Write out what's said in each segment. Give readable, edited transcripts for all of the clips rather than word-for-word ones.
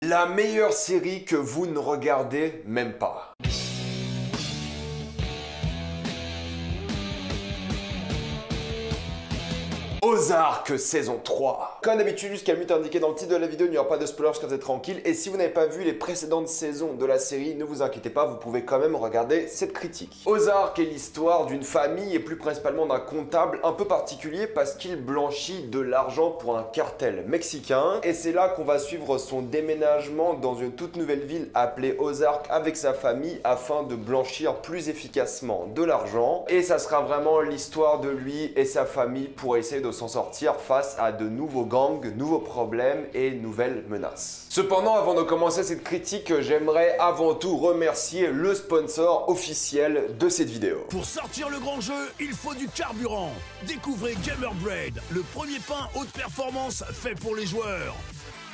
La meilleure série que vous ne regardez même pas. Ozark saison 3. Comme d'habitude, jusqu'à le but indiqué dans le titre de la vidéo, il n'y aura pas de spoilers, parce que vous êtes tranquille. Et si vous n'avez pas vu les précédentes saisons de la série, ne vous inquiétez pas, vous pouvez quand même regarder cette critique. Ozark est l'histoire d'une famille et plus principalement d'un comptable un peu particulier parce qu'il blanchit de l'argent pour un cartel mexicain. Et c'est là qu'on va suivre son déménagement dans une toute nouvelle ville appelée Ozark avec sa famille afin de blanchir plus efficacement de l'argent. Et ça sera vraiment l'histoire de lui et sa famille pour essayer de s'en sortir face à de nouveaux gangs, nouveaux problèmes et nouvelles menaces. Cependant, avant de commencer cette critique, j'aimerais avant tout remercier le sponsor officiel de cette vidéo. Pour sortir le grand jeu, il faut du carburant. Découvrez Gamerbread, le premier pain haute performance fait pour les joueurs.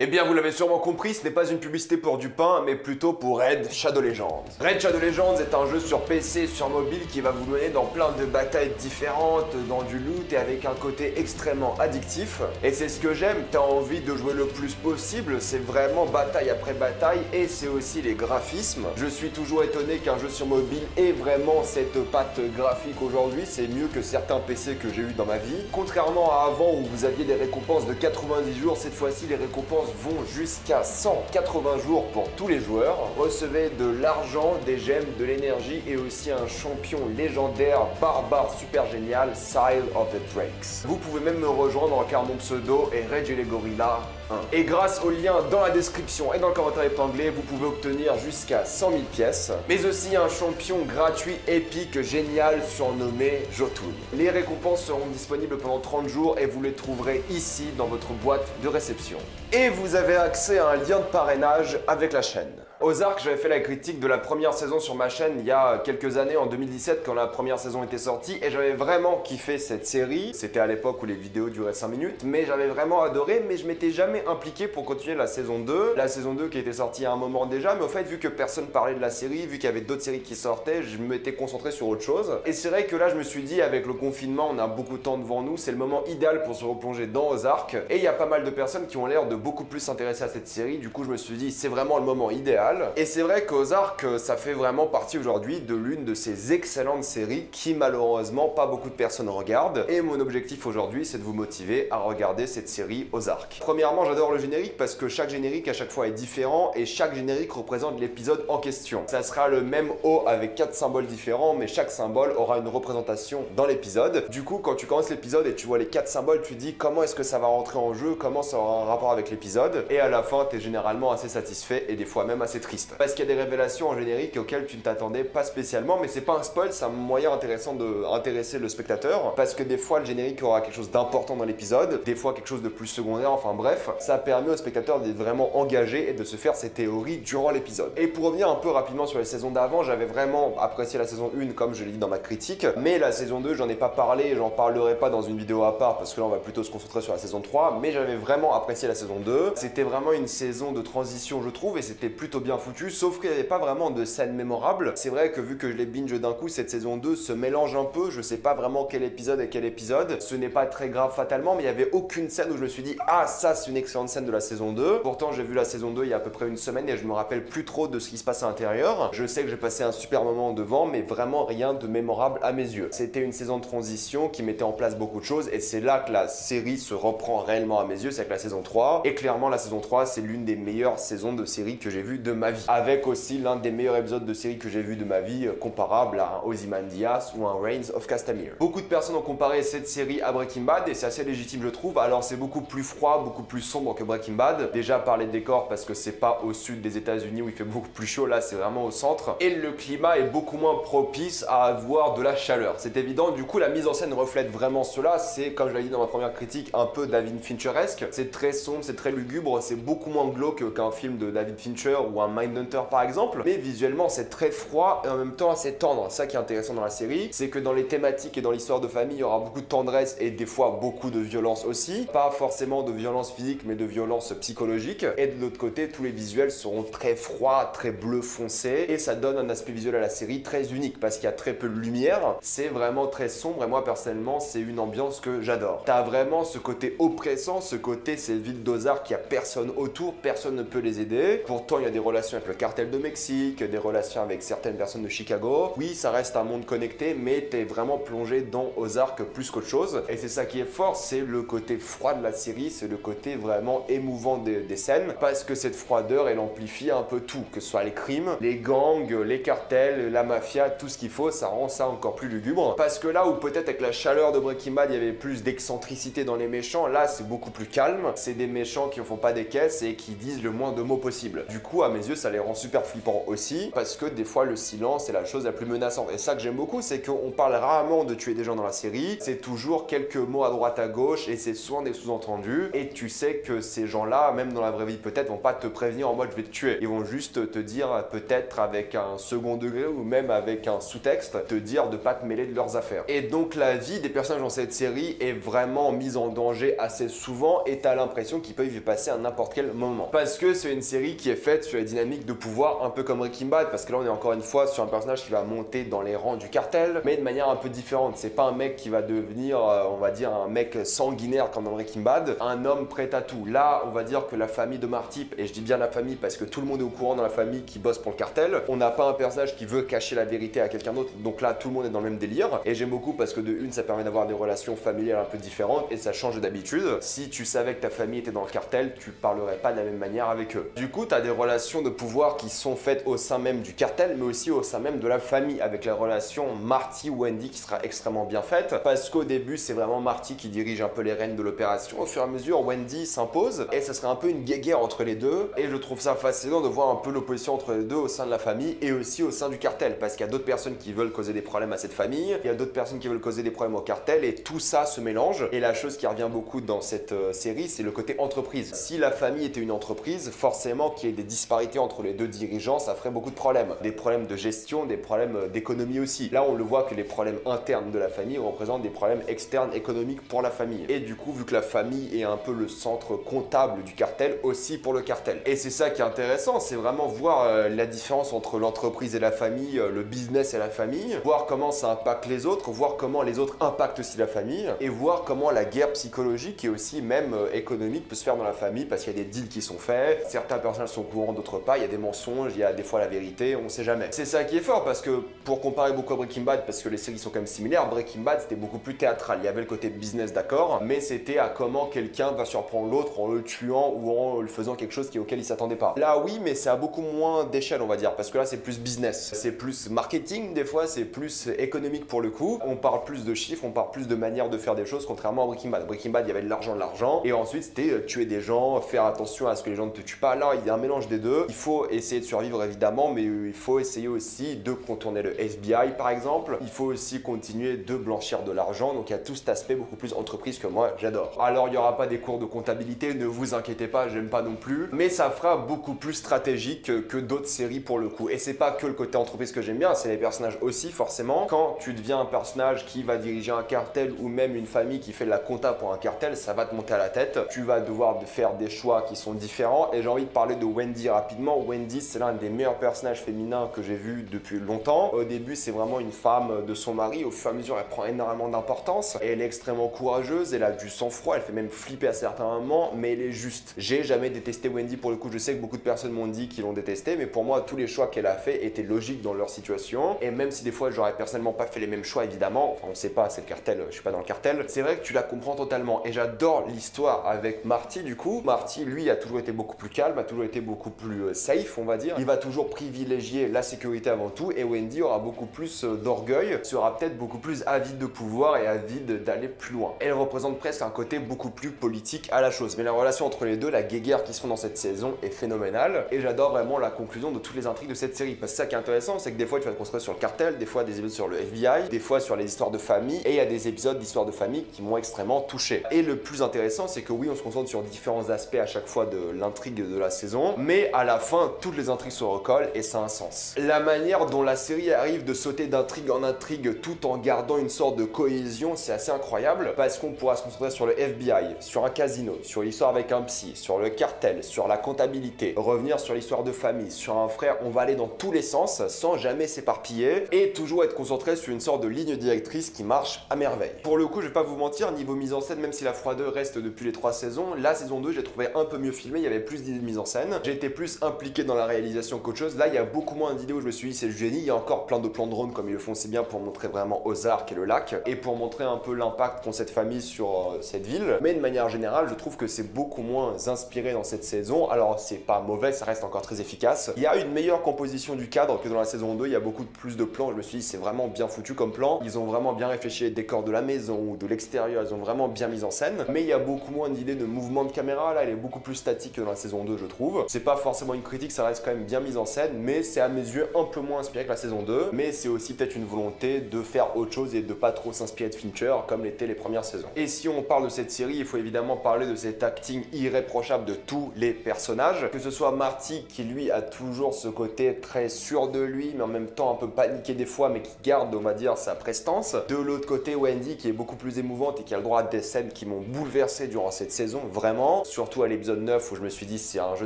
Eh bien, vous l'avez sûrement compris, ce n'est pas une publicité pour du pain, mais plutôt pour Raid Shadow Legends. Raid Shadow Legends est un jeu sur PC, sur mobile, qui va vous mener dans plein de batailles différentes, dans du loot et avec un côté extrêmement addictif. Et c'est ce que j'aime, t'as envie de jouer le plus possible, c'est vraiment bataille après bataille, et c'est aussi les graphismes. Je suis toujours étonné qu'un jeu sur mobile ait vraiment cette patte graphique aujourd'hui, c'est mieux que certains PC que j'ai eu dans ma vie. Contrairement à avant où vous aviez des récompenses de 90 jours, cette fois-ci les récompenses vont jusqu'à 180 jours pour tous les joueurs. Recevez de l'argent, des gemmes, de l'énergie et aussi un champion légendaire, barbare super génial, Sire of the Drakes. Vous pouvez même me rejoindre car mon pseudo est Reg et les Gorillas 1. Et grâce au lien dans la description et dans le commentaire épinglé, vous pouvez obtenir jusqu'à 100 000 pièces, mais aussi un champion gratuit épique génial surnommé Jotun. Les récompenses seront disponibles pendant 30 jours et vous les trouverez ici dans votre boîte de réception. Et vous avez accès à un lien de parrainage avec la chaîne. Ozark, j'avais fait la critique de la première saison sur ma chaîne il y a quelques années, en 2017, quand la première saison était sortie, et j'avais vraiment kiffé cette série. C'était à l'époque où les vidéos duraient 5 minutes, mais j'avais vraiment adoré, mais je m'étais jamais impliqué pour continuer la saison 2. La saison 2 qui était sortie à un moment déjà, mais au fait, vu que personne parlait de la série, vu qu'il y avait d'autres séries qui sortaient, je m'étais concentré sur autre chose. Et c'est vrai que là, je me suis dit, avec le confinement, on a beaucoup de temps devant nous, c'est le moment idéal pour se replonger dans Ozark. Et il y a pas mal de personnes qui ont l'air de beaucoup plus s'intéresser à cette série, du coup, je me suis dit, c'est vraiment le moment idéal. Et c'est vrai qu'Ozark, ça fait vraiment partie aujourd'hui de l'une de ces excellentes séries qui malheureusement pas beaucoup de personnes regardent. Et mon objectif aujourd'hui, c'est de vous motiver à regarder cette série Ozark. Premièrement, j'adore le générique parce que chaque générique à chaque fois est différent et chaque générique représente l'épisode en question. Ça sera le même O avec 4 symboles différents, mais chaque symbole aura une représentation dans l'épisode. Du coup, quand tu commences l'épisode et tu vois les 4 symboles, tu te dis comment est-ce que ça va rentrer en jeu, comment ça aura un rapport avec l'épisode. Et à la fin, tu es généralement assez satisfait et des fois même assez triste. Parce qu'il y a des révélations en générique auxquelles tu ne t'attendais pas spécialement, mais c'est pas un spoil, c'est un moyen intéressant d'intéresser le spectateur, parce que des fois le générique aura quelque chose d'important dans l'épisode, des fois quelque chose de plus secondaire, enfin bref, ça permet au spectateur d'être vraiment engagé et de se faire ses théories durant l'épisode. Et pour revenir un peu rapidement sur les saisons d'avant, j'avais vraiment apprécié la saison 1 comme je l'ai dit dans ma critique, mais la saison 2 j'en ai pas parlé et j'en parlerai pas dans une vidéo à part parce que là on va plutôt se concentrer sur la saison 3, mais j'avais vraiment apprécié la saison 2. C'était vraiment une saison de transition je trouve et c'était plutôt bien foutu, sauf qu'il n'y avait pas vraiment de scène mémorable. C'est vrai que vu que je les binge d'un coup, cette saison 2 se mélange un peu, je sais pas vraiment quel épisode est quel épisode, ce n'est pas très grave fatalement, mais il n'y avait aucune scène où je me suis dit ah ça c'est une excellente scène de la saison 2. Pourtant j'ai vu la saison 2 il y a à peu près une semaine et je me rappelle plus trop de ce qui se passe à l'intérieur. Je sais que j'ai passé un super moment devant, mais vraiment rien de mémorable à mes yeux. C'était une saison de transition qui mettait en place beaucoup de choses et c'est là que la série se reprend réellement à mes yeux, c'est avec la saison 3. Et clairement la saison 3 c'est l'une des meilleures saisons de série que j'ai vues de ma vie. Avec aussi l'un des meilleurs épisodes de série que j'ai vu de ma vie, comparable à un Ozymandias ou un Reigns of Castamere. Beaucoup de personnes ont comparé cette série à Breaking Bad et c'est assez légitime je trouve. Alors c'est beaucoup plus froid, beaucoup plus sombre que Breaking Bad. Déjà par les décors parce que c'est pas au sud des États-Unis où il fait beaucoup plus chaud, là c'est vraiment au centre. Et le climat est beaucoup moins propice à avoir de la chaleur. C'est évident, du coup la mise en scène reflète vraiment cela. C'est comme je l'ai dit dans ma première critique, un peu David Fincheresque. C'est très sombre, c'est très lugubre, c'est beaucoup moins glauque qu'un film de David Fincher ou un Mindhunter par exemple. Mais visuellement c'est très froid et en même temps assez tendre. Ça qui est intéressant dans la série, c'est que dans les thématiques et dans l'histoire de famille, il y aura beaucoup de tendresse et des fois beaucoup de violence aussi. Pas forcément de violence physique physique mais de violence psychologique. Et de l'autre côté, tous les visuels seront très froids, très bleu foncé et ça donne un aspect visuel à la série très unique parce qu'il y a très peu de lumière. C'est vraiment très sombre et moi personnellement, c'est une ambiance que j'adore. T'as vraiment ce côté oppressant, ce côté c'est ville d'Ozark, il n'y a personne autour, personne ne peut les aider. Pourtant, il y a des relations avec le cartel de Mexique, des relations avec certaines personnes de Chicago. Oui, ça reste un monde connecté, mais t'es vraiment plongé dans Ozark plus qu'autre chose. Et c'est ça qui est fort, c'est le côté froid de la série, c'est le côté vraiment émouvant des scènes, parce que cette froideur, elle amplifie un peu tout, que ce soit les crimes, les gangs, les cartels, la mafia, tout ce qu'il faut, ça rend ça encore plus lugubre. Parce que là où peut-être avec la chaleur de Breaking Bad, il y avait plus d'excentricité dans les méchants, là c'est beaucoup plus calme. C'est des méchants qui ne font pas des caisses et qui disent le moins de mots possible. Du coup, à mes yeux, ça les rend super flippants aussi, parce que des fois, le silence est la chose la plus menaçante. Et ça que j'aime beaucoup, c'est qu'on parle rarement de tuer des gens dans la série, c'est toujours quelques mots à droite à gauche et c'est souvent des sous-entendus. Et tu sais que ces gens-là, même dans la vraie vie peut-être, vont pas te prévenir en mode je vais te tuer. Ils vont juste te dire peut-être avec un second degré ou même avec un sous-texte, te dire de pas te mêler de leurs affaires. Et donc la vie des personnages dans cette série est vraiment mise en danger assez souvent et t'as l'impression qu'ils peuvent y passer à n'importe quel moment. Parce que c'est une série qui est faite sur les dynamiques de pouvoir un peu comme Breaking Bad, parce que là on est encore une fois sur un personnage qui va monter dans les rangs du cartel, mais de manière un peu différente. C'est pas un mec qui va devenir, on va dire, un mec sanguinaire comme dans Breaking Bad, un homme prêt à tout. Là, on va dire que la famille de Marty, et je dis bien la famille parce que tout le monde est au courant dans la famille qui bosse pour le cartel, on n'a pas un personnage qui veut cacher la vérité à quelqu'un d'autre, donc là tout le monde est dans le même délire, et j'aime beaucoup parce que de une, ça permet d'avoir des relations familiales un peu différentes, et ça change d'habitude. Si tu savais que ta famille était dans le cartel, tu parlerais pas de la même manière avec eux. Du coup, tu as des relations de pouvoir qui sont faites au sein même du cartel, mais aussi au sein même de la famille, avec la relation Marty-Wendy qui sera extrêmement bien faite, parce qu'au début, c'est vraiment Marty qui dirige un peu les rênes de l'opération. Au fur et à mesure, Wendy s'impose, et ça serait un peu une guéguerre entre les deux, et je trouve ça fascinant de voir un peu l'opposition entre les deux au sein de la famille, et aussi au sein du cartel, parce qu'il y a d'autres personnes qui veulent causer des problèmes à cette famille, il y a d'autres personnes qui veulent causer des problèmes au cartel, et tout ça se mélange, et la chose qui revient beaucoup dans cette série, c'est le côté entreprise. Si la famille était une entreprise, forcément qu'il y ait des disparités entre les deux dirigeants, ça ferait beaucoup de problèmes. Des problèmes de gestion, des problèmes d'économie aussi. Là, on le voit que les problèmes internes de la famille représentent des problèmes externes économiques pour la famille. Et du coup, vu que la famille est un peu le centre comptable du cartel, aussi pour le cartel. Et c'est ça qui est intéressant, c'est vraiment voir la différence entre l'entreprise et la famille, le business et la famille, voir comment ça impacte les autres, voir comment les autres impactent aussi la famille, et voir comment la guerre psychologique et aussi même économique peut se faire dans la famille, parce qu'il y a des deals qui sont faits, certains personnages sont au courant, d'autres pas, il y a des mensonges, il y a des fois la vérité, on sait jamais. C'est ça qui est fort, parce que pour comparer beaucoup à Breaking Bad, parce que les séries sont quand même similaires, Breaking Bad c'était beaucoup plus théâtral, il y avait le côté business d'accord, mais c'était à comment quelqu'un va surprendre l'autre en le tuant ou en le faisant quelque chose auquel il s'attendait pas. Là oui, mais c'est à beaucoup moins d'échelle on va dire, parce que là c'est plus business, c'est plus marketing des fois, c'est plus économique pour le coup, on parle plus de chiffres, on parle plus de manière de faire des choses, contrairement à Breaking Bad. Breaking Bad il y avait de l'argent, et ensuite c'était tuer des gens, faire attention à ce que les gens ne te tuent pas. Là il y a un mélange des deux, il faut essayer de survivre évidemment, mais il faut essayer aussi de contourner le FBI par exemple, il faut aussi continuer de blanchir de l'argent, donc il y a tout cet aspect beaucoup plus entreprise que moi j'adore. Alors il n'y aura pas des cours de comptabilité, ne vous inquiétez pas, j'aime pas non plus, mais ça fera beaucoup plus stratégique que d'autres séries pour le coup. Et c'est pas que le côté entreprise que j'aime bien, c'est les personnages aussi forcément. Quand tu deviens un personnage qui va diriger un cartel ou même une famille qui fait de la compta pour un cartel, ça va te monter à la tête. Tu vas devoir faire des choix qui sont différents, et j'ai envie de parler de Wendy rapidement. Wendy, c'est l'un des meilleurs personnages féminins que j'ai vu depuis longtemps. Au début, c'est vraiment une femme de son mari, au fur et à mesure, elle prend énormément d'importance, et elle est extrêmement courageuse, elle a du sang-froid, elle fait même flipper à certains moments, mais elle est juste. J'ai jamais détesté Wendy pour le coup, je sais que beaucoup de personnes m'ont dit qu'ils l'ont détesté, mais pour moi, tous les choix qu'elle a fait étaient logiques dans leur situation, et même si des fois, j'aurais personnellement pas fait les mêmes choix, évidemment, enfin on sait pas, c'est le cartel, je suis pas dans le cartel, c'est vrai que tu la comprends totalement, et j'adore l'histoire avec Marty du coup. Marty, lui, a toujours été beaucoup plus calme, a toujours été beaucoup plus safe, on va dire, il va toujours privilégier la sécurité avant tout, et Wendy aura beaucoup plus d'orgueil, sera peut-être beaucoup plus avide de pouvoir et avide d'aller plus loin. Elle représente presque un côté beaucoup plus politique à la chose, mais la relation entre les deux, la guéguerre qui se font dans cette saison est phénoménale, et j'adore vraiment la conclusion de toutes les intrigues de cette série, parce que ça qui est intéressant, c'est que des fois tu vas te construire sur le cartel, des fois des épisodes sur le FBI, des fois sur les histoires de famille, et il y a des épisodes d'histoires de famille qui m'ont extrêmement touché. Et le plus intéressant, c'est que oui, on se concentre sur différents aspects à chaque fois de l'intrigue de la saison, mais à la fin, toutes les intrigues se recollent et ça a un sens. La manière dont la série arrive de sauter d'intrigue en intrigue tout en gardant une sorte de cohésion, c'est assez incroyable, parce qu'on pourra se concentrer sur le FBI, sur un casino, sur l'histoire avec un psy, sur le cartel, sur la comptabilité, revenir sur l'histoire de famille, sur un frère, on va aller dans tous les sens sans jamais s'éparpiller et toujours être concentré sur une sorte de ligne directrice qui marche à merveille. Pour le coup, je vais pas vous mentir, niveau mise en scène, même si la Froide reste depuis les 3 saisons, la saison 2, j'ai trouvé un peu mieux filmé, il y avait plus d'idées de mise en scène, j'ai été plus impliqué dans la réalisation qu'autre chose. Là, il y a beaucoup moins d'idées où je me suis dit c'est le génie, il y a encore plein de plans de drone comme ils le font si bien pour montrer vraiment Ozark et le lac et pour montrer un peu l'impact qu'ont cette famille sur cette ville. Mais de manière générale, je trouve que c'est beaucoup moins inspiré dans cette saison. Alors, c'est pas mauvais, ça reste encore très efficace. Il y a une meilleure composition du cadre que dans la saison 2, il y a beaucoup plus de plans. Je me suis dit c'est vraiment bien foutu comme plan. Ils ont vraiment bien réfléchi les décors de la maison ou de l'extérieur, ils ont vraiment bien mis en scène. Mais il y a beaucoup moins d'idées de mouvement de caméra. Là, elle est beaucoup plus statique que dans la saison 2, je trouve. C'est pas forcément une critique, ça reste quand même bien mis en scène, mais c'est à mes yeux un peu moins inspiré que la saison 2. Mais c'est aussi peut-être une volonté de faire autre chose et de pas trop s'inspirer de Fincher comme l'étaient les premières saisons. Et si on parle de cette série, il faut évidemment parler de cet acting irréprochable de tous les personnages. Que ce soit Marty qui lui a toujours ce côté très sûr de lui, mais en même temps un peu paniqué des fois, mais qui garde, on va dire, sa prestance. De l'autre côté, Wendy qui est beaucoup plus émouvante et qui a le droit à des scènes qui m'ont bouleversé durant cette saison, vraiment. Surtout à l'épisode 9 où je me suis dit c'est un jeu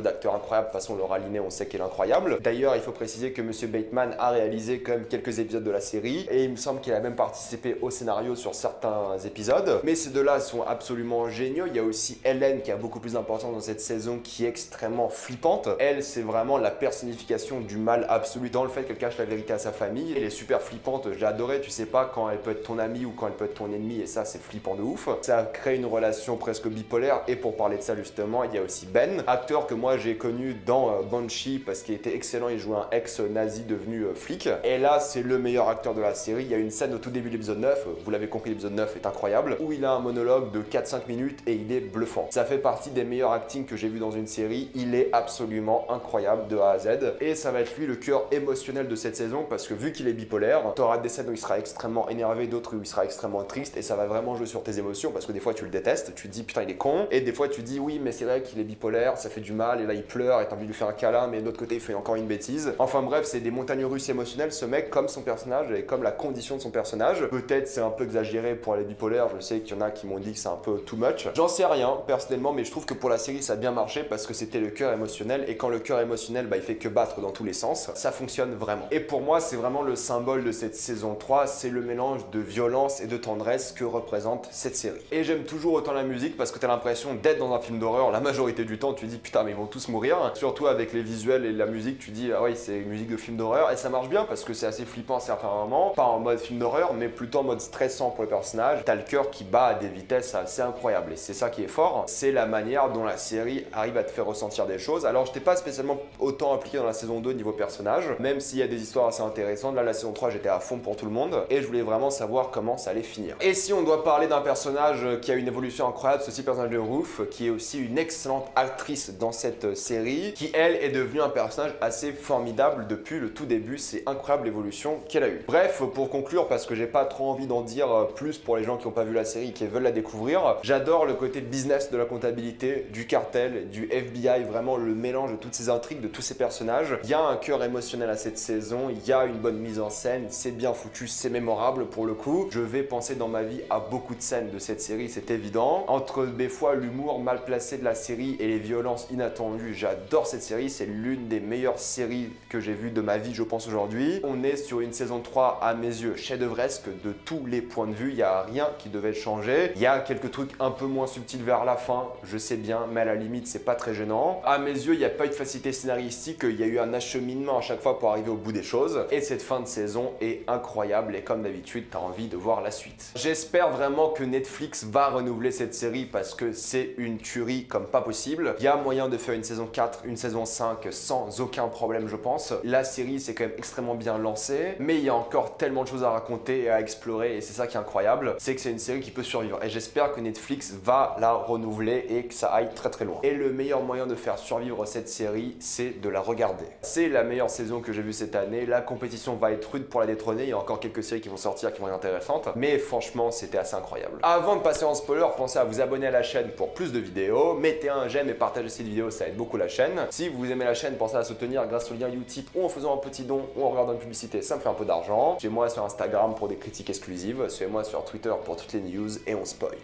d'acteur incroyable. De toute façon, Laura Linney, on sait qu'elle est incroyable. D'ailleurs, il faut préciser que Monsieur Bateman a réalisé quand même quelques épisodes de la série et il me semble qu'il a même participé au scénario sur certains épisodes. Mais ces deux-là sont absolument géniaux. Il y a aussi Helen qui a beaucoup plus d'importance dans cette saison, qui est extrêmement flippante. Elle, c'est vraiment la personnification du mal absolu dans le fait qu'elle cache la vérité à sa famille. Elle est super flippante, je l'ai adorée. Tu sais pas quand elle peut être ton amie ou quand elle peut être ton ennemi, et ça, c'est flippant de ouf. Ça crée une relation presque bipolaire. Et pour parler de ça justement, il y a aussi Ben, acteur que moi j'ai connu dans Banshee parce qu'il était excellent. Il jouait un ex-nazi devenu flic. Et là, c'est le meilleur acteur de la série. Il y a une scène au tout début de l'épisode 9, vous l'avez compris, l'épisode 9 est incroyable, où il a un monologue de 4-5 minutes et il est bluffant. Ça fait partie des meilleurs actings que j'ai vu dans une série. Il est absolument incroyable de A à Z. Et ça va être lui le cœur émotionnel de cette saison parce que vu qu'il est bipolaire, t'auras des scènes où il sera extrêmement énervé, d'autres où il sera extrêmement triste et ça va vraiment jouer sur tes émotions parce que des fois tu le détestes, tu te dis putain il est con et des fois tu te dis oui mais c'est vrai qu'il est bipolaire, ça fait du mal et là il pleure et t'as envie de lui faire un câlin mais de l'autre côté il fait encore une bêtise. Enfin bref, c'est des montagnes russes émotionnelles ce mec comme son personnage et comme la condition de son personnage. Peut-être c'est un peu exagéré pour les bipolaires, je sais qu'il y en a qui m'ont dit que c'est un peu too much. J'en sais rien personnellement mais je trouve que pour la série ça a bien marché parce que c'était le cœur émotionnel et quand le cœur émotionnel il fait que battre dans tous les sens, ça fonctionne vraiment. Et pour moi c'est vraiment le symbole de cette saison 3, c'est le mélange de violence et de tendresse que représente cette série. Et j'aime toujours autant la musique parce que t'as l'impression d'être dans un film d'horreur la majorité du temps, tu dis putain mais ils vont tous mourir, surtout avec les visuels et la musique tu dis ah oui c'est une musique de film d'horreur et ça marche bien parce que c'est assez flippant à certains moments, pas en mode film d'horreur mais plutôt en mode stressant pour les personnages, t'as le cœur qui bat à des vitesses assez incroyables et c'est ça qui est fort, c'est la manière dont la série arrive à te faire ressentir des choses. Alors j'étais pas spécialement autant impliqué dans la saison 2 niveau personnage, même s'il y a des histoires assez intéressantes, là la saison 3 j'étais à fond pour tout le monde et je voulais vraiment savoir comment ça allait finir. Et si on doit parler d'un personnage qui a une évolution incroyable, c'est aussi le personnage de Ruth qui est aussi une excellente actrice dans cette série, qui elle est devenue un personnage assez formidable depuis le tout début, c'est incroyable l'évolution qu'elle a eue. Bref, pour conclure, parce que j'ai pas trop envie d'en dire plus pour les gens qui n'ont pas vu la série et qui veulent la découvrir, j'adore le côté business de la comptabilité, du cartel, du FBI, vraiment le mélange de toutes ces intrigues, de tous ces personnages. Il y a un cœur émotionnel à cette saison, il y a une bonne mise en scène, c'est bien foutu, c'est mémorable pour le coup. Je vais penser dans ma vie à beaucoup de scènes de cette série, c'est évident. Entre des fois l'humour mal placé de la série et les violences inattendues, j'adore cette série, c'est l'une des meilleures séries que j'ai vues de ma vie je pense aujourd'hui. On est sur une saison 3 à mes yeux chef-d'œuvresque de tous les points de vue, il n'y a rien qui devait changer. Il y a quelques trucs un peu moins subtils vers la fin, je sais bien, mais à la limite c'est pas très gênant. À mes yeux, il n'y a pas eu de facilité scénaristique, il y a eu un acheminement à chaque fois pour arriver au bout des choses. Et cette fin de saison est incroyable et comme d'habitude, t'as envie de voir la suite. J'espère vraiment que Netflix va renouveler cette série parce que c'est une tuerie comme pas possible. Il y a moyen de faire une saison 4, une saison 5 sans aucun problème je pense. La série s'est quand même extrêmement bien lancée, mais il y a encore tellement de choses à raconter et à explorer et c'est ça qui est incroyable, c'est que c'est une série qui peut survivre et j'espère que Netflix va la renouveler et que ça aille très très loin. Et le meilleur moyen de faire survivre cette série, c'est de la regarder. C'est la meilleure saison que j'ai vue cette année, la compétition va être rude pour la détrôner, il y a encore quelques séries qui vont sortir qui vont être intéressantes, mais franchement c'était assez incroyable. Avant de passer en spoiler, pensez à vous abonner à la chaîne pour plus de vidéos, mettez un j'aime et partagez cette vidéo, ça aide beaucoup la chaîne. Si vous aimez la chaîne, pensez à la soutenir grâce au lien Utip ou en faisant un petit don ou en regardant une publicité, ça me fait un peu d'argent. Suivez-moi sur Instagram pour des critiques exclusives, suivez-moi sur Twitter pour toutes les news et on spoil.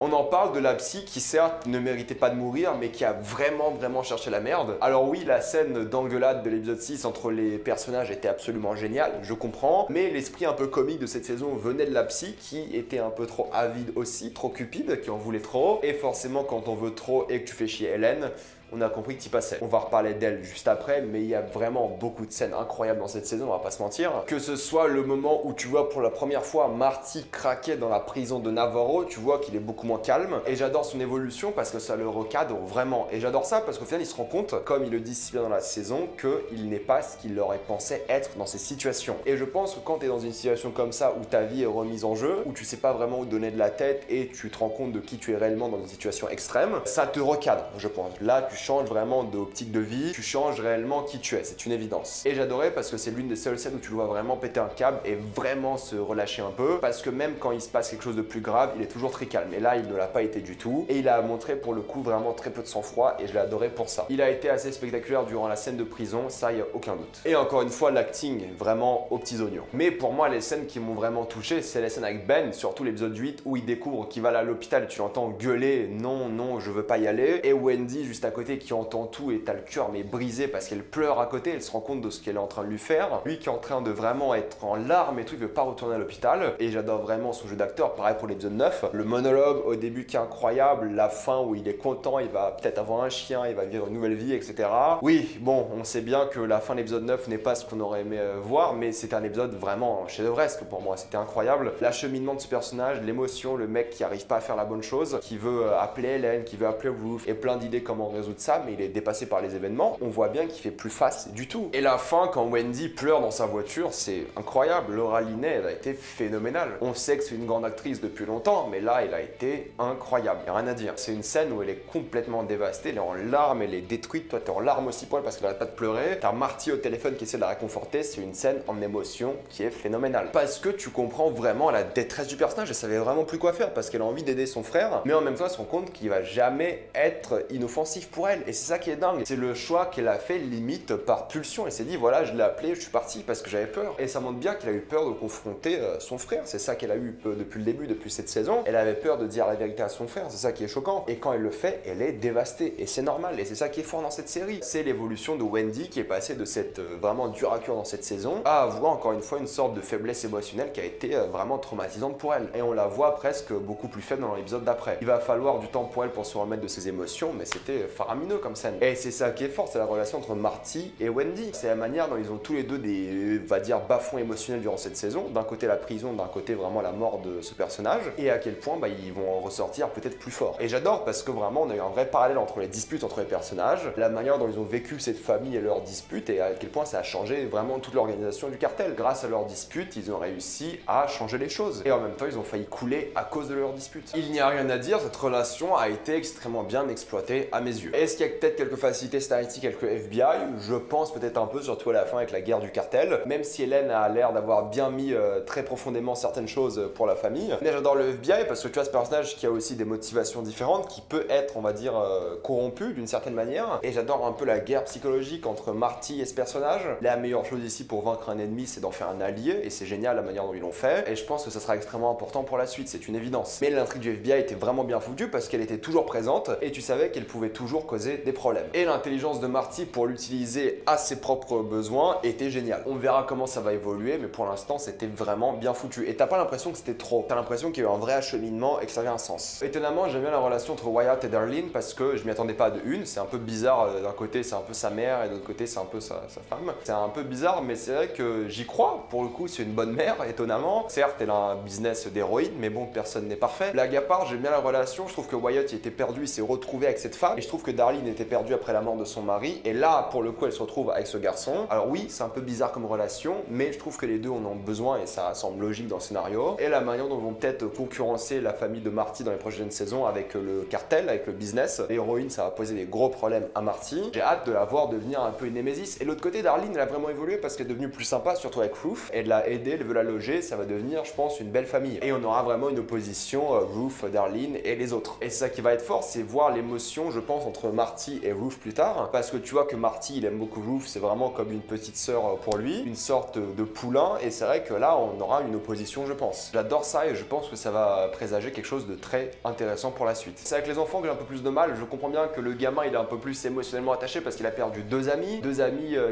On en parle de la psy qui certes ne méritait pas de mourir, mais qui a vraiment cherché la merde. Alors oui, la scène d'engueulade de l'épisode 6 entre les personnages était absolument géniale, je comprends, mais l'esprit un peu comique de cette saison venait de la psy qui était un peu trop avide aussi, trop cupide, qui en voulait trop, et forcément quand on veut trop et que tu fais chier Hélène, on a compris que tu passais. On va reparler d'elle juste après, mais il y a vraiment beaucoup de scènes incroyables dans cette saison, on va pas se mentir. Que ce soit le moment où tu vois pour la première fois Marty craquer dans la prison de Navarro, tu vois qu'il est beaucoup moins calme. Et j'adore son évolution parce que ça le recadre vraiment. Et j'adore ça parce qu'au final, il se rend compte, comme il le dit si bien dans la saison, qu'il n'est pas ce qu'il aurait pensé être dans ces situations. Et je pense que quand tu es dans une situation comme ça, où ta vie est remise en jeu, où tu sais pas vraiment où donner de la tête et tu te rends compte de qui tu es réellement dans une situation extrême, ça te recadre, je pense. Là, tu changes vraiment d'optique de vie, tu changes réellement qui tu es, c'est une évidence. Et j'adorais parce que c'est l'une des seules scènes où tu le vois vraiment péter un câble et vraiment se relâcher un peu, parce que même quand il se passe quelque chose de plus grave, il est toujours très calme. Et là, il ne l'a pas été du tout. Et il a montré pour le coup vraiment très peu de sang-froid et je l'ai adoré pour ça. Il a été assez spectaculaire durant la scène de prison, ça y a aucun doute. Et encore une fois, l'acting vraiment aux petits oignons. Mais pour moi, les scènes qui m'ont vraiment touché, c'est les scènes avec Ben, surtout l'épisode 8 où il découvre qu'il va aller à l'hôpital et tu l'entends gueuler non, non, je veux pas y aller. Et Wendy juste à côté qui entend tout et t'as le cœur mais brisé parce qu'elle pleure à côté, elle se rend compte de ce qu'elle est en train de lui faire. Lui qui est en train de vraiment être en larmes et tout, il veut pas retourner à l'hôpital. Et j'adore vraiment son jeu d'acteur, pareil pour l'épisode 9. Le monologue au début qui est incroyable, la fin où il est content, il va peut-être avoir un chien, il va vivre une nouvelle vie, etc. Oui, bon, on sait bien que la fin de l'épisode 9 n'est pas ce qu'on aurait aimé voir, mais c'est un épisode vraiment chef-d'œuvresque pour moi, c'était incroyable. L'acheminement de ce personnage, l'émotion, le mec qui arrive pas à faire la bonne chose, qui veut appeler Hélène, qui veut appeler Ruth, et plein d'idées comment résoudre ça, mais il est dépassé par les événements, on voit bien qu'il fait plus face du tout. Et la fin, quand Wendy pleure dans sa voiture, c'est incroyable. Laura Linney, elle a été phénoménale. On sait que c'est une grande actrice depuis longtemps, mais là, elle a été incroyable. Y a rien à dire. C'est une scène où elle est complètement dévastée, elle est en larmes, elle est détruite. Toi, t'es en larmes aussi, Paul, parce qu'elle arrête pas de pleurer. T'as Marty au téléphone qui essaie de la réconforter. C'est une scène en émotion qui est phénoménale. Parce que tu comprends vraiment la détresse du personnage. Elle savait vraiment plus quoi faire parce qu'elle a envie d'aider son frère, mais en même temps, elle se rend compte qu'il va jamais être inoffensif pour elle. Et c'est ça qui est dingue. C'est le choix qu'elle a fait limite par pulsion. Elle s'est dit voilà, je l'ai appelé, je suis parti parce que j'avais peur. Et ça montre bien qu'elle a eu peur de confronter son frère. C'est ça qu'elle a eu depuis le début, depuis cette saison. Elle avait peur de dire la vérité à son frère. C'est ça qui est choquant. Et quand elle le fait, elle est dévastée. Et c'est normal. Et c'est ça qui est fort dans cette série. C'est l'évolution de Wendy qui est passée de cette vraiment dur à cœur dans cette saison à avoir encore une fois une sorte de faiblesse émotionnelle qui a été vraiment traumatisante pour elle. Et on la voit presque beaucoup plus faible dans l'épisode d'après. Il va falloir du temps pour elle pour se remettre de ses émotions, mais c'était faramineux comme scène. Et c'est ça qui est fort, c'est la relation entre Marty et Wendy. C'est la manière dont ils ont tous les deux des, on va dire, bas-fonds émotionnels durant cette saison. D'un côté la prison, d'un côté vraiment la mort de ce personnage. Et à quel point ils vont en ressortir peut-être plus fort. Et j'adore parce que vraiment on a eu un vrai parallèle entre les disputes entre les personnages, la manière dont ils ont vécu cette famille et leurs disputes, et à quel point ça a changé vraiment toute l'organisation du cartel. Grâce à leurs disputes, ils ont réussi à changer les choses. Et en même temps, ils ont failli couler à cause de leurs disputes. Il n'y a rien à dire, cette relation a été extrêmement bien exploitée à mes yeux. Est-ce qu'il y a peut-être quelques facilités scénaristiques avec le FBI? Je pense peut-être un peu, surtout à la fin avec la guerre du cartel, même si Hélène a l'air d'avoir bien mis très profondément certaines choses pour la famille. Mais j'adore le FBI parce que tu as ce personnage qui a aussi des motivations différentes, qui peut être, on va dire, corrompu d'une certaine manière. Et j'adore un peu la guerre psychologique entre Marty et ce personnage. La meilleure chose ici pour vaincre un ennemi, c'est d'en faire un allié, et c'est génial la manière dont ils l'ont fait. Et je pense que ça sera extrêmement important pour la suite, c'est une évidence. Mais l'intrigue du FBI était vraiment bien foutue parce qu'elle était toujours présente, et tu savais qu'elle pouvait toujours causer des problèmes. Et l'intelligence de Marty pour l'utiliser à ses propres besoins était géniale. On verra comment ça va évoluer, mais pour l'instant c'était vraiment bien foutu. Et t'as pas l'impression que c'était trop, t'as l'impression qu'il y a eu un vrai acheminement et que ça avait un sens. Étonnamment, j'aime bien la relation entre Wyatt et Darlene parce que je m'y attendais pas de une, c'est un peu bizarre, d'un côté c'est un peu sa mère et de l'autre côté c'est un peu sa femme. C'est un peu bizarre, mais c'est vrai que j'y crois, pour le coup c'est une bonne mère, étonnamment. Certes, elle a un business d'héroïne, mais bon, personne n'est parfait. Blague à part, j'aime bien la relation, je trouve que Wyatt il était perdu, il s'est retrouvé avec cette femme, et je trouve que Darlene était perdue après la mort de son mari, et là, pour le coup, elle se retrouve avec ce garçon. Alors oui, c'est un peu bizarre comme relation, mais je trouve que les deux en ont besoin, et ça semble logique dans le scénario. Et la manière dont ils vont peut-être concurrencer la famille de Marty dans les prochaines saisons avec le cartel, avec le business. L'héroïne, ça va poser des gros problèmes à Marty. J'ai hâte de la voir devenir un peu une némésis. Et l'autre côté, Darlene, elle a vraiment évolué parce qu'elle est devenue plus sympa, surtout avec Ruth. Elle l'a aidée, elle veut la loger, ça va devenir, je pense, une belle famille. Et on aura vraiment une opposition Ruth, Darlene et les autres. Et c'est ça qui va être fort, c'est voir l'émotion, je pense, entre Marty et Ruth plus tard, parce que tu vois que Marty il aime beaucoup Ruth, c'est vraiment comme une petite sœur pour lui, une sorte de poulain, et c'est vrai que là on aura une opposition je pense. J'adore ça et je pense que ça va présager quelque chose de très intéressant pour la suite. C'est avec les enfants que j'ai un peu plus de mal, je comprends bien que le gamin il est un peu plus émotionnellement attaché parce qu'il a perdu deux amis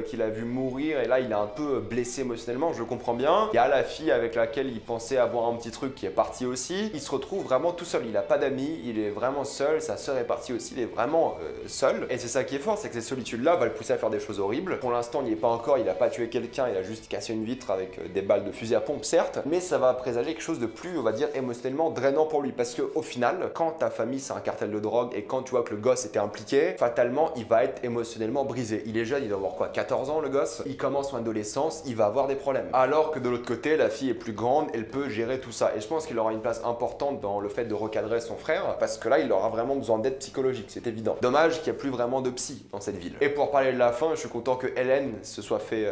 qu'il a vu mourir et là il est un peu blessé émotionnellement, je comprends bien. Il y a la fille avec laquelle il pensait avoir un petit truc qui est parti aussi, il se retrouve vraiment tout seul, il a pas d'amis, il est vraiment seul, sa sœur est partie aussi, il est vraiment seul et c'est ça qui est fort, c'est que ces solitudes là va le pousser à faire des choses horribles. Pour l'instant il n'y est pas encore, il a pas tué quelqu'un, il a juste cassé une vitre avec des balles de fusil à pompe certes, mais ça va présager quelque chose de plus on va dire émotionnellement drainant pour lui parce que au final quand ta famille c'est un cartel de drogue et quand tu vois que le gosse était impliqué, fatalement il va être émotionnellement brisé. Il est jeune, il doit avoir quoi, 14 ans le gosse, il commence son adolescence, il va avoir des problèmes. Alors que de l'autre côté la fille est plus grande, elle peut gérer tout ça et je pense qu'il aura une place importante dans le fait de recadrer son frère parce que là il aura vraiment besoin d'aide psychologique, c'est évident. Dommage qu'il n'y a plus vraiment de psy dans cette ville. Et pour parler de la fin, je suis content que Hélène se soit fait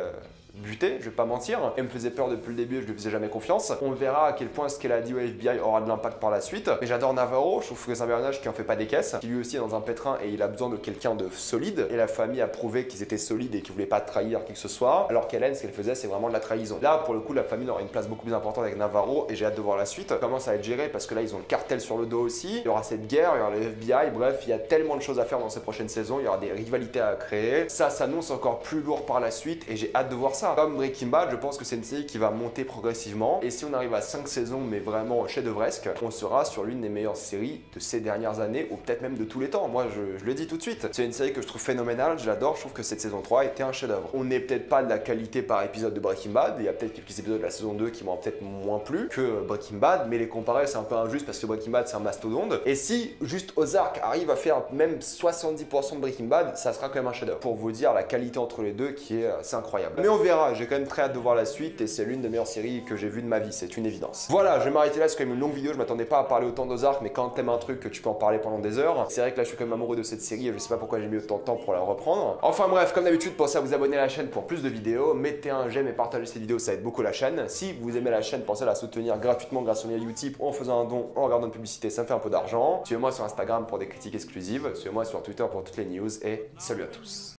buter, je vais pas mentir. Elle me faisait peur depuis le début, je lui faisais jamais confiance. On verra à quel point ce qu'elle a dit au FBI aura de l'impact par la suite. Mais j'adore Navarro, je trouve que c'est un personnage qui en fait pas des caisses, qui lui aussi est dans un pétrin et il a besoin de quelqu'un de solide. Et la famille a prouvé qu'ils étaient solides et qu'ils voulaient pas trahir qui que ce soit. Alors qu'Hélène, ce qu'elle faisait, c'est vraiment de la trahison. Là, pour le coup, la famille aura une place beaucoup plus importante avec Navarro et j'ai hâte de voir la suite. Comment ça va être géré parce que là, ils ont le cartel sur le dos aussi. Il y aura cette guerre, il y aura le FBI, bref, il y a tellement de choses à faire dans ces prochaines saisons. Il y aura des rivalités à créer. Ça s'annonce encore plus lourd par la suite et j'ai hâte de voir ça. Comme Breaking Bad, je pense que c'est une série qui va monter progressivement et si on arrive à 5 saisons mais vraiment chef-d'œuvresque, on sera sur l'une des meilleures séries de ces dernières années ou peut-être même de tous les temps. Moi je le dis tout de suite, c'est une série que je trouve phénoménale, je l'adore, je trouve que cette saison 3 était un chef-d'œuvre. On n'est peut-être pas de la qualité par épisode de Breaking Bad, il y a peut-être quelques épisodes de la saison 2 qui m'ont peut-être moins plu que Breaking Bad, mais les comparer c'est un peu injuste parce que Breaking Bad c'est un mastodonte et si juste Ozark arrive à faire même 70% de Breaking Bad, ça sera quand même un chef-d'œuvre. Pour vous dire la qualité entre les deux qui est assez incroyable. Mais on verra, j'ai quand même très hâte de voir la suite et c'est l'une des meilleures séries que j'ai vues de ma vie, c'est une évidence. Voilà, je vais m'arrêter là, c'est quand même une longue vidéo, je m'attendais pas à parler autant d'Ozark, mais quand t'aimes un truc que tu peux en parler pendant des heures, c'est vrai que là je suis quand même amoureux de cette série et je sais pas pourquoi j'ai mis autant de temps pour la reprendre. Enfin bref, comme d'habitude, pensez à vous abonner à la chaîne pour plus de vidéos, mettez un j'aime et partagez cette vidéo, ça aide beaucoup la chaîne. Si vous aimez la chaîne, pensez à la soutenir gratuitement grâce au lien Utip ou en faisant un don, en regardant une publicité, ça me fait un peu d'argent. Suivez-moi sur Instagram pour des critiques exclusives, suivez-moi sur Twitter pour toutes les news et salut à tous.